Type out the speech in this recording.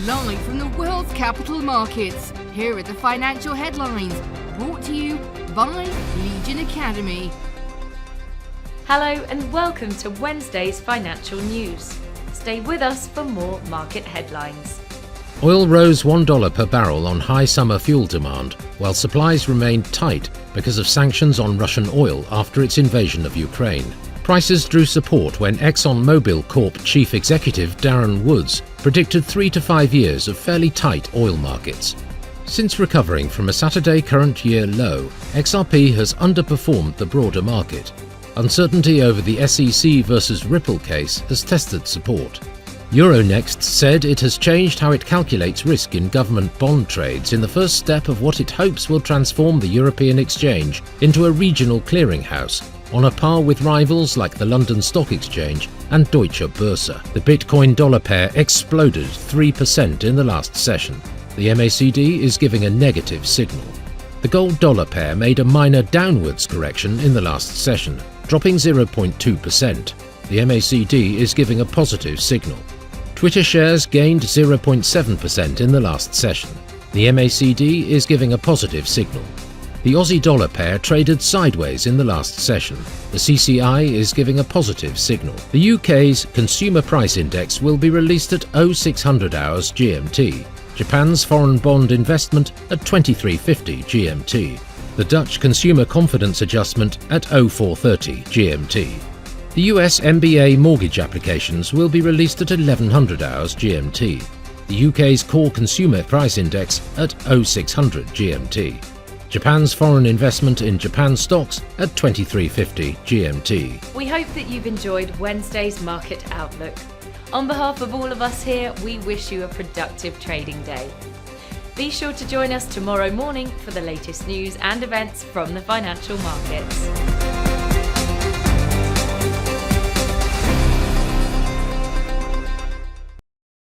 Live from the world's capital markets, here are the financial headlines, brought to you by Legion Academy. Hello and welcome to Wednesday's financial news. Stay with us for more market headlines. Oil rose $1 per barrel on high summer fuel demand, while supplies remained tight because of sanctions on Russian oil after its invasion of Ukraine. Prices drew support when ExxonMobil Corp chief executive Darren Woods predicted 3 to 5 years of fairly tight oil markets. Since recovering from a Saturday current year low, XRP has underperformed the broader market. Uncertainty over the SEC versus Ripple case has tested support. Euronext said it has changed how it calculates risk in government bond trades in the first step of what it hopes will transform the European exchange into a regional clearinghouse, on a par with rivals like the London Stock Exchange and Deutsche Börse. The Bitcoin-dollar pair exploded 3% in the last session. The MACD is giving a negative signal. The gold-dollar pair made a minor downwards correction in the last session, dropping 0.2%. The MACD is giving a positive signal. Twitter shares gained 0.7% in the last session. The MACD is giving a positive signal. The Aussie-dollar pair traded sideways in the last session. The CCI is giving a positive signal. The UK's Consumer Price Index will be released at 0600 hours GMT. Japan's foreign bond investment at 2350 GMT. The Dutch Consumer Confidence Adjustment at 0430 GMT. The US MBA mortgage applications will be released at 1100 hours GMT. The UK's Core Consumer Price Index at 0600 GMT. Japan's foreign investment in Japan stocks at 2350 GMT. We hope that you've enjoyed Wednesday's market outlook. On behalf of all of us here, we wish you a productive trading day. Be sure to join us tomorrow morning for the latest news and events from the financial markets.